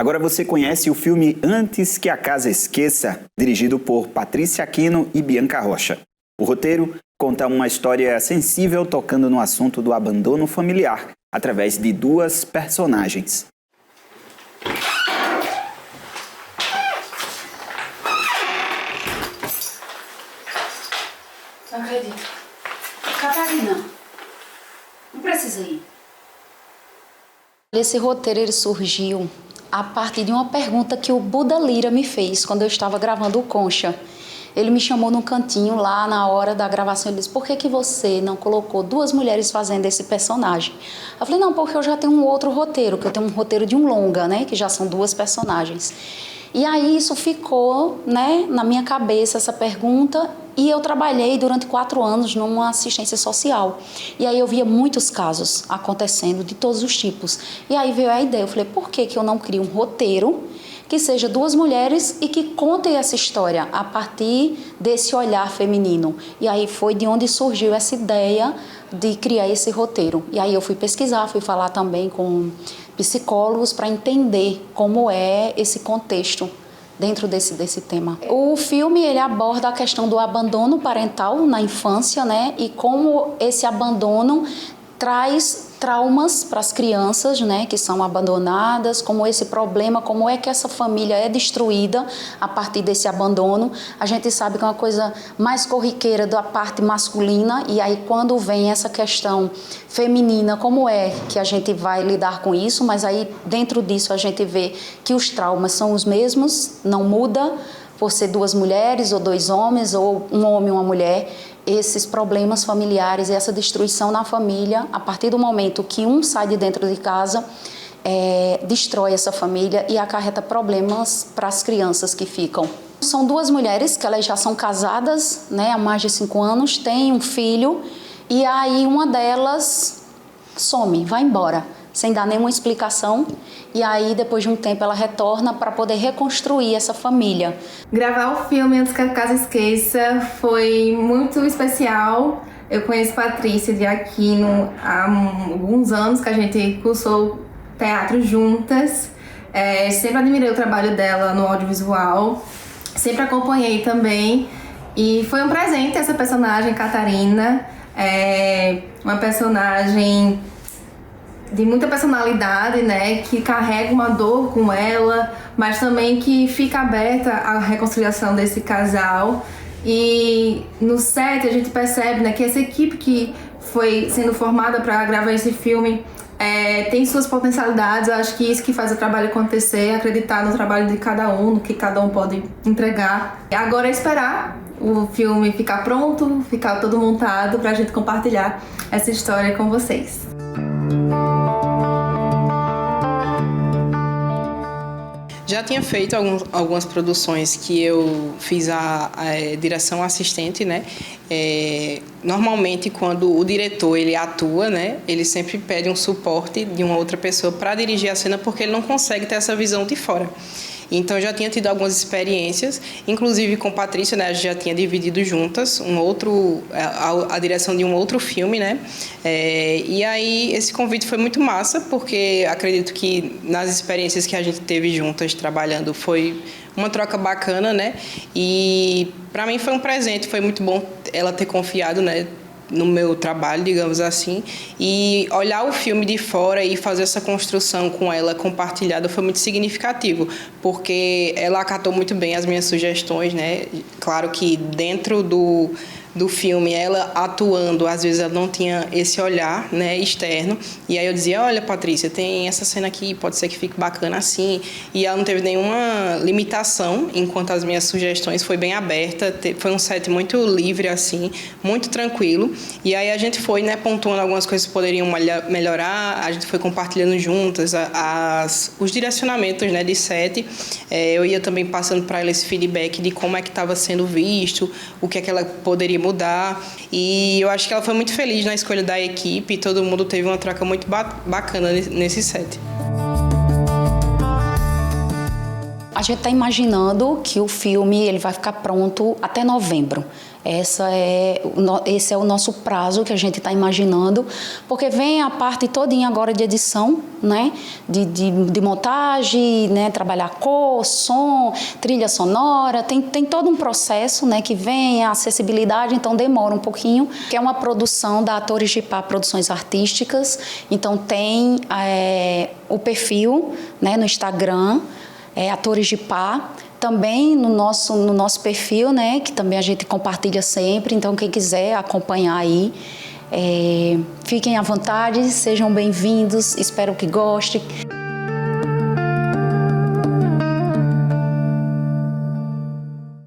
Agora você conhece o filme Antes que a Casa Esqueça, dirigido por Patrícia Aquino e Bianca Rocha. O roteiro conta uma história sensível tocando no assunto do abandono familiar, através de duas personagens. Não acredito. Catarina, não precisa ir. Esse roteiro ele surgiu a partir de uma pergunta que o Buda Lira me fez quando eu estava gravando o Concha. Ele me chamou num cantinho lá na hora da gravação. Ele disse: por que você não colocou duas mulheres fazendo esse personagem? Eu falei: não, porque eu já tenho um outro roteiro, que eu tenho um roteiro de um longa, né, que já são duas personagens. E aí isso ficou, né, na minha cabeça, essa pergunta, e eu trabalhei durante 4 anos numa assistência social. E aí eu via muitos casos acontecendo de todos os tipos. E aí veio a ideia, eu falei: por que eu não crio um roteiro que seja duas mulheres e que contem essa história a partir desse olhar feminino? E aí foi de onde surgiu essa ideia de criar esse roteiro. E aí eu fui pesquisar, fui falar também com psicólogos para entender como é esse contexto dentro desse tema. O filme ele aborda a questão do abandono parental na infância, né? E como esse abandono traz traumas para as crianças, né, que são abandonadas, como esse problema, como é que essa família é destruída a partir desse abandono. A gente sabe que é uma coisa mais corriqueira da parte masculina, e aí quando vem essa questão feminina, como é que a gente vai lidar com isso, mas aí dentro disso a gente vê que os traumas são os mesmos, não muda por ser duas mulheres ou dois homens, ou um homem e uma mulher. Esses problemas familiares e essa destruição na família, a partir do momento que um sai de dentro de casa, destrói essa família e acarreta problemas para as crianças que ficam. São duas mulheres que elas já são casadas, né, há mais de 5 anos, têm um filho, e aí uma delas some, vai embora, sem dar nenhuma explicação, e aí depois de um tempo ela retorna para poder reconstruir essa família. Gravar o filme Antes que a Casa Esqueça foi muito especial. Eu conheço Patrícia de Aquino há alguns anos que a gente cursou teatro juntas. Sempre admirei o trabalho dela no audiovisual, sempre acompanhei também, e foi um presente essa personagem, Catarina, uma personagem de muita personalidade, né, que carrega uma dor com ela, mas também que fica aberta à reconciliação desse casal. E no set a gente percebe, né, que essa equipe que foi sendo formada para gravar esse filme tem suas potencialidades. Eu acho que isso que faz o trabalho acontecer, acreditar no trabalho de cada um, no que cada um pode entregar. E agora é esperar o filme ficar pronto, ficar todo montado, para a gente compartilhar essa história com vocês. Já tinha feito algumas produções que eu fiz a direção assistente, né? Normalmente, quando o diretor ele atua, né, ele sempre pede um suporte de uma outra pessoa para dirigir a cena, porque ele não consegue ter essa visão de fora. Então, eu já tinha tido algumas experiências, inclusive com Patrícia, né, a gente já tinha dividido juntas a direção de um outro filme, né? E aí, esse convite foi muito massa, porque acredito que nas experiências que a gente teve juntas trabalhando foi uma troca bacana, né? E para mim foi um presente, foi muito bom ela ter confiado, né, no meu trabalho, digamos assim, e olhar o filme de fora e fazer essa construção com ela compartilhada foi muito significativo, porque ela acatou muito bem as minhas sugestões, né? Claro que dentro do filme, ela atuando, às vezes ela não tinha esse olhar, né, externo, e aí eu dizia: olha, Patrícia, tem essa cena aqui, pode ser que fique bacana assim, e ela não teve nenhuma limitação, enquanto as minhas sugestões foi bem aberta, foi um set muito livre, assim, muito tranquilo, e aí a gente foi, né, pontuando algumas coisas que poderiam melhorar, a gente foi compartilhando juntas os direcionamentos, né, de set. Eu ia também passando para ela esse feedback de como é que estava sendo visto, o que é que ela poderia mudar, e eu acho que ela foi muito feliz na escolha da equipe, e todo mundo teve uma troca muito bacana nesse set. A gente está imaginando que o filme ele vai ficar pronto até novembro. Esse é o nosso prazo que a gente está imaginando, porque vem a parte todinha agora de edição, né? De montagem, né? Trabalhar cor, som, trilha sonora, tem todo um processo, né? Que vem a acessibilidade, então demora um pouquinho, que é uma produção da Atores de Pá Produções Artísticas, então tem o perfil, né? No Instagram, Atores de Pá. Também no nosso perfil, né, que também a gente compartilha sempre, então quem quiser acompanhar aí, fiquem à vontade, sejam bem-vindos, espero que gostem.